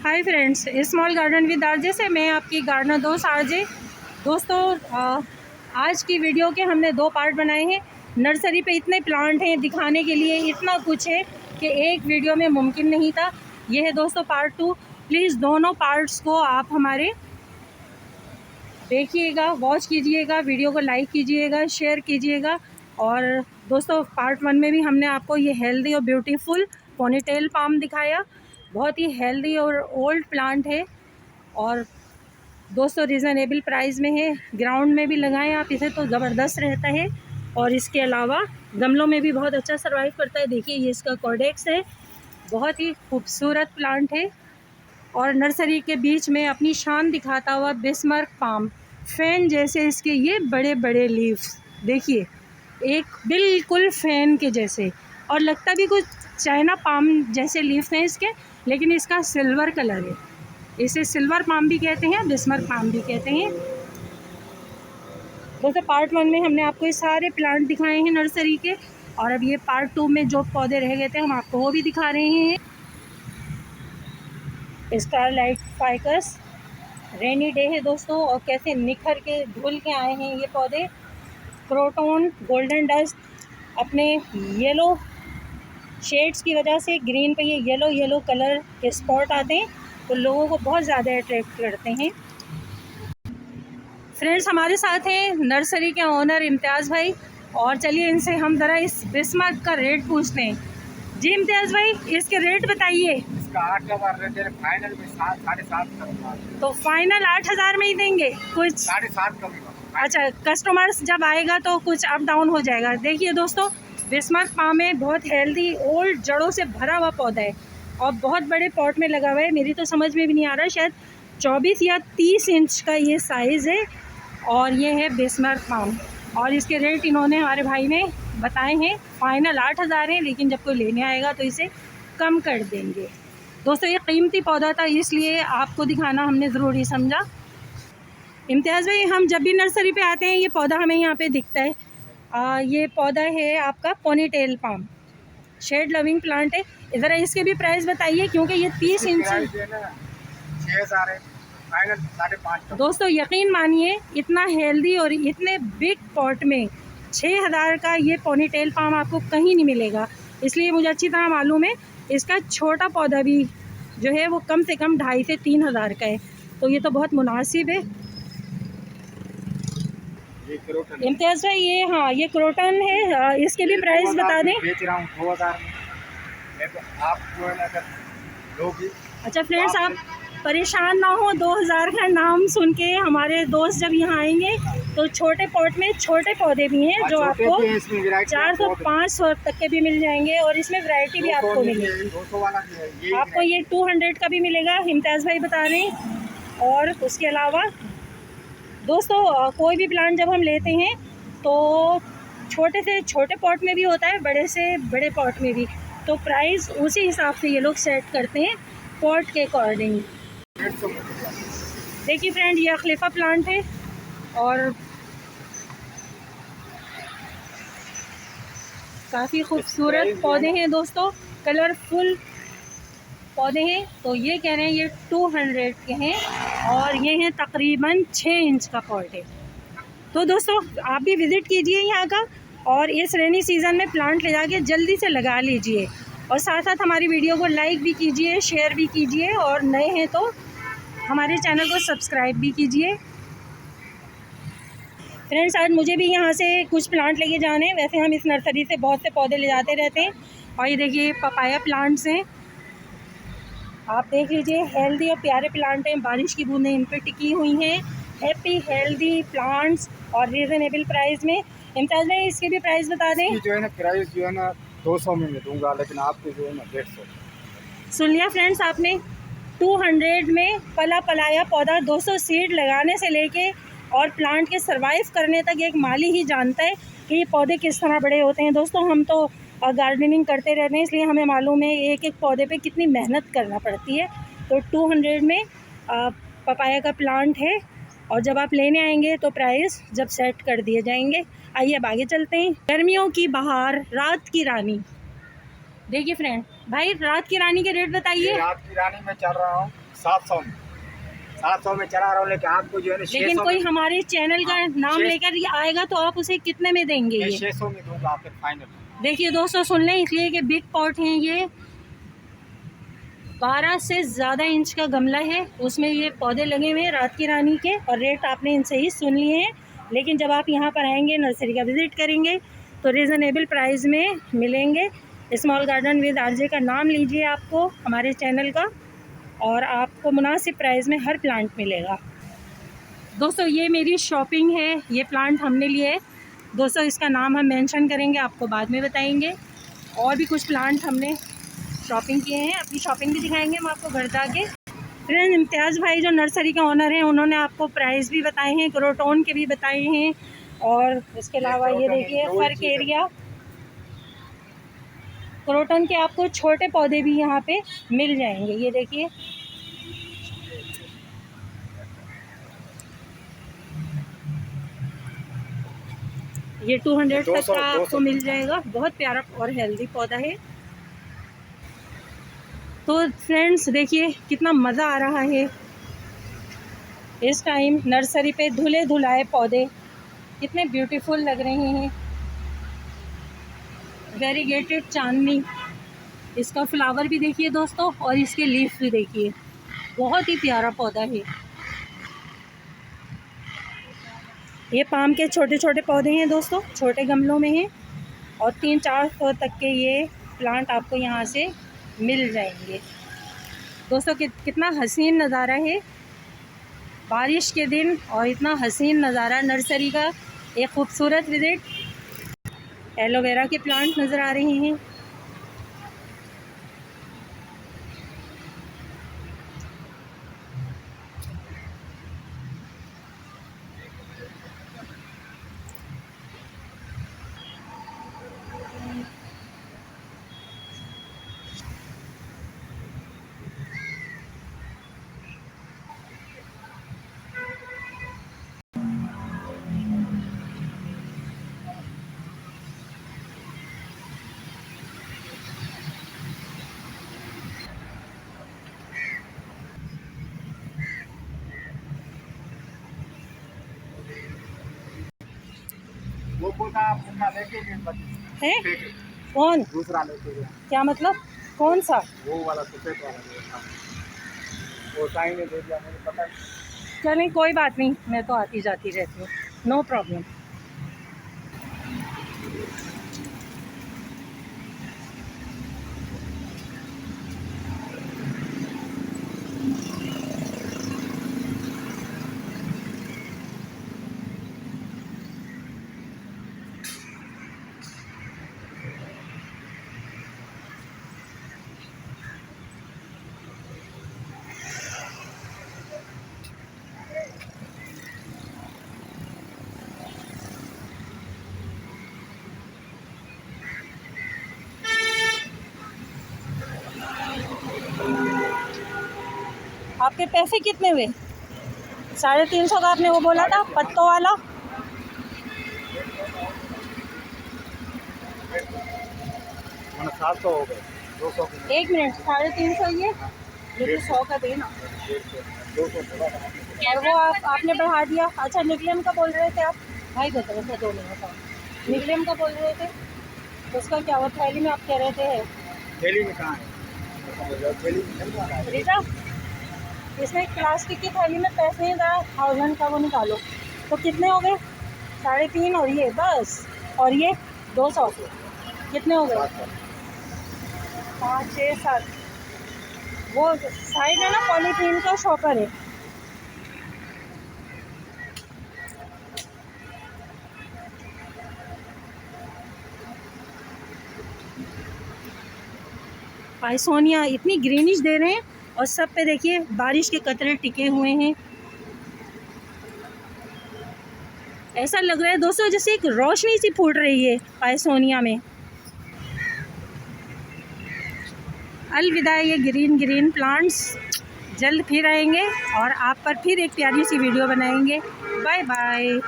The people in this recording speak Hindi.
Hi friends, small garden with RJ से मैं आपकी गार्डनर दोस्त आरजे। दोस्तों, आज की वीडियो के हमने 2 पार्ट बनाए हैं। नर्सरी पे इतने प्लांट हैं, दिखाने के लिए इतना कुछ है कि एक वीडियो में मुमकिन नहीं था। ये है दोस्तों पार्ट 2। प्लीज़ दोनों पार्ट्स को आप हमारे देखिएगा, वॉच कीजिएगा, वीडियो को लाइक कीजिएगा, शेयर कीजिएगा। और दोस्तों पार्ट 1 में भी हमने आपको ये हेल्दी और ब्यूटीफुल पोनीटेल पाम दिखाया। बहुत ही हेल्दी और ओल्ड प्लांट है और दोस्तों रिजनेबल प्राइस में है। ग्राउंड में भी लगाएं आप इसे तो ज़बरदस्त रहता है और इसके अलावा गमलों में भी बहुत अच्छा सर्वाइव करता है। देखिए ये इसका कॉर्डेक्स है, बहुत ही खूबसूरत प्लांट है। और नर्सरी के बीच में अपनी शान दिखाता हुआ बिस्मर्क पाम, फैन जैसे इसके ये बड़े बड़े लीव्स, देखिए एक बिल्कुल फैन के जैसे, और लगता भी कुछ चाइना पाम जैसे लीव्स हैं इसके, लेकिन इसका सिल्वर कलर है। इसे सिल्वर पाम भी कहते हैं, बिस्मर्क पाम भी कहते हैं। दोस्तों पार्ट 1 में हमने आपको ये सारे प्लांट दिखाए हैं नर्सरी के, और अब ये पार्ट 2 में जो पौधे रह गए थे हम आपको वो भी दिखा रहे हैं। स्टारलाइट फाइकस, रेनी डे है दोस्तों और कैसे निखर के धुल के आए हैं ये पौधे। क्रोटोन गोल्डन डस्ट, अपने येलो शेड्स की वजह से ग्रीन पे ये येलो कलर के स्पॉट आते हैं तो लोगों को बहुत ज़्यादा अट्रैक्ट करते हैं। फ्रेंड्स हमारे साथ हैं नर्सरी के ओनर इम्तियाज़ भाई, और चलिए इनसे हम ज़रा इस बिस्मर्क का रेट पूछते हैं। जी इम्तियाज़ भाई, इसके रेट बताइए। इसका 8,000 रेट है, फाइनल में 7,500 तो फाइनल 8,000 में ही देंगे, कुछ 7,500 कमी। अच्छा, कस्टमर्स जब आएगा तो कुछ अप डाउन हो जाएगा। देखिए दोस्तों बिस्मर्क पाम है, बहुत हेल्दी ओल्ड जड़ों से भरा हुआ पौधा है और बहुत बड़े पॉट में लगा हुआ है। मेरी तो समझ में भी नहीं आ रहा, शायद 24 या 30 इंच का ये साइज़ है और ये है बिस्मर्क पाम। और इसके रेट इन्होंने हमारे भाई ने बताए हैं, फाइनल 8,000 है, लेकिन जब कोई लेने आएगा तो इसे कम कर देंगे। दोस्तों ये कीमती पौधा था इसलिए आपको दिखाना हमने ज़रूरी समझा। इम्तियाज़ भाई, हम जब भी नर्सरी पे आते हैं ये पौधा हमें यहाँ पे दिखता है। ये पौधा है आपका ponytail palm, shade loving plant है। ज़रा इसके भी प्राइस बताइए, क्योंकि ये 30 इंच 6,000 है, फाइनल 5,500। दोस्तों यकीन मानिए इतना हेल्दी और इतने बिग पॉट में 6,000 का ये पोनीटेल पाम आपको कहीं नहीं मिलेगा। इसलिए मुझे अच्छी तरह मालूम है इसका छोटा पौधा भी जो है वो कम से कम 2,500 से 3,000 का है, तो ये तो बहुत मुनासिब है। इम्तियाज़ भाई ये, हाँ ये क्रोटन है, इसके भी प्राइस बता दें। बेच रहा हूँ 2,000 में, तो आप जो है ना अगर लोगी। अच्छा फ्रेंड्स, आप परेशान ना हो, 2,000 का नाम सुन के हमारे दोस्त जब यहाँ आएंगे तो छोटे पॉट में छोटे पौधे भी हैं जो आपको 400-500 तक के भी मिल जाएंगे, और इसमें वैरायटी भी आपको मिलेगी। 200 वाला भी है, आपको ये 200 का भी मिलेगा, इम्तियाज़ भाई बता रहे हैं। और उसके अलावा दोस्तों कोई भी प्लांट जब हम लेते हैं तो छोटे से छोटे पॉट में भी होता है, बड़े से बड़े पॉट में भी, तो प्राइस उसी हिसाब से ये लोग सेट करते हैं पॉट के अकॉर्डिंग। देखिए फ्रेंड, ये अखलीफा प्लांट है और काफ़ी खूबसूरत पौधे हैं दोस्तों, कलरफुल पौधे हैं। तो ये कह रहे हैं ये 200 के हैं और ये हैं तकरीबन 6 इंच का पॉट है। तो दोस्तों आप भी विज़िट कीजिए यहाँ का, और इस रेनी सीज़न में प्लांट ले जाके जल्दी से लगा लीजिए, और साथ साथ हमारी वीडियो को लाइक भी कीजिए, शेयर भी कीजिए, और नए हैं तो हमारे चैनल को सब्सक्राइब भी कीजिए। फ्रेंड्स आज मुझे भी यहाँ से कुछ प्लांट लेके जाने हैं, वैसे हम इस नर्सरी से बहुत से पौधे ले जाते रहते हैं। और ये देखिए पपाया प्लांट्स हैं, आप देख लीजिए, हेल्दी और प्यारे प्लांट हैं, बारिश की बूंदें इन पर टिकी हुई हैं। हैप्पी हेल्दी प्लांट्स और रीज़नेबल प्राइस में। इम्तियाज़ भाई इसके भी प्राइस बता दें। जो है ना प्राइस जो है ना 200 में मैं दूंगा, लेकिन आपको जो है ना 150। सुन लिया फ्रेंड्स आपने, 200 में पला पलाया पौधा, 200 सीड लगाने से लेके और प्लांट के सर्वाइव करने तक एक माली ही जानता है कि ये पौधे किस तरह बड़े होते हैं। दोस्तों हम तो गार्डनिंग करते रहते हैं, इसलिए हमें मालूम है एक एक पौधे पे कितनी मेहनत करना पड़ती है। तो 200 में पपाया का प्लांट है, और जब आप लेने आएंगे तो प्राइस जब सेट कर दिए जाएंगे। आइए अब आगे चलते हैं। गर्मियों की बहार, रात की रानी, देखिए फ्रेंड भाई रात की रानी के रेट बताइए। रात की रानी में चल रहा हूँ 700 में, 700 में चला रहा हूँ, लेकिन आपको जो है ना लेकिन कोई हमारे चैनल का नाम लेकर ये आएगा तो आप उसे कितने में देंगे? ये 600 में दूंगा आपके फाइनल। देखिए दोस्तों, सुन लें, इसलिए कि बिग पॉट हैं ये, 12 से ज़्यादा इंच का गमला है, उसमें ये पौधे लगे हुए हैं रात की रानी के, और रेट आपने इनसे ही सुन लिए हैं। लेकिन जब आप यहाँ पर आएंगे, नर्सरी का विज़िट करेंगे, तो रीज़नेबल प्राइस में मिलेंगे। स्मॉल गार्डन विद आरजे का नाम लीजिए आपको हमारे चैनल का, और आपको मुनासिब प्राइस में हर प्लांट मिलेगा। दोस्तों ये मेरी शॉपिंग है, ये प्लांट हमने लिए है दोस्तों, इसका नाम हम मेंशन करेंगे, आपको बाद में बताएंगे। और भी कुछ प्लांट हमने शॉपिंग किए हैं, अपनी शॉपिंग भी दिखाएंगे हम आपको घर जाके। फ्रेंड, इम्तियाज़ भाई जो नर्सरी का ओनर हैं, उन्होंने आपको प्राइस भी बताए हैं, क्रोटोन के भी बताए हैं, और इसके अलावा ये देखिए फर्क एरिया, क्रोटन के आपको छोटे पौधे भी यहाँ पे मिल जाएंगे। ये देखिए, ये 200 तक का आपको मिल जाएगा। बहुत प्यारा और हेल्दी पौधा है। तो फ्रेंड्स देखिए कितना मज़ा आ रहा है इस टाइम नर्सरी पे, धुले धुलाए पौधे कितने ब्यूटीफुल लग रहे हैं। वेरीगेटेड चांदनी, इसका फ्लावर भी देखिए दोस्तों, और इसके लीफ भी देखिए, बहुत ही प्यारा पौधा है। ये पाम के छोटे छोटे पौधे हैं दोस्तों, छोटे गमलों में हैं, और 300-400 तक के ये प्लांट आपको यहाँ से मिल जाएंगे दोस्तों। कितना हसीन नज़ारा है बारिश के दिन, और इतना हसीन नज़ारा नर्सरी का, एक खूबसूरत विज़िट। एलोवेरा के प्लांट नज़र आ रहे हैं। वो पौधा आप उनका लेके गए है कौन? दूसरा लेके गया। क्या मतलब? कौन सा? वो वाला सफेद वाला वो साई ने दे दिया, मुझे पता नहीं। चलें कोई बात नहीं, मैं तो आती जाती रहती हूँ, नो प्रॉब्लम। आपके पैसे कितने हुए? 350 का आपने वो बोला था पत्तों वाला। मैंने 700 हो गए, 200 के। एक मिनट, 350 ये तो 100 का देना, 200 और वो आपने बढ़ा दिया। अच्छा, निकलेम का बोल रहे थे आप? भाई बताओ था 2 मिनट का, निकलेम का बोल रहे थे, उसका क्या हुआ? थैली में आप कह रहे थे? थैली में कहाँ है? थैली में नहीं आ रहा है। रीटा, इसमें प्लास्टिक की थैली में पैसे हैं, ज़रा 1000 का वो निकालो। तो कितने हो गए? 350, और ये बस, और ये 200, कितने हो गए? 5, 6, 7। वो साइड है ना, पॉलीथीन का शॉपर है। पाइसोनिया इतनी ग्रीनिश दे रहे हैं, और सब पे देखिए बारिश के कतरे टिके हुए हैं। ऐसा लग रहा है दोस्तों जैसे एक रोशनी सी फूट रही है पाइसोनिया में। अलविदा ये ग्रीन ग्रीन प्लांट्स, जल्द फिर आएंगे और आप पर फिर एक प्यारी सी वीडियो बनाएंगे। Bye bye.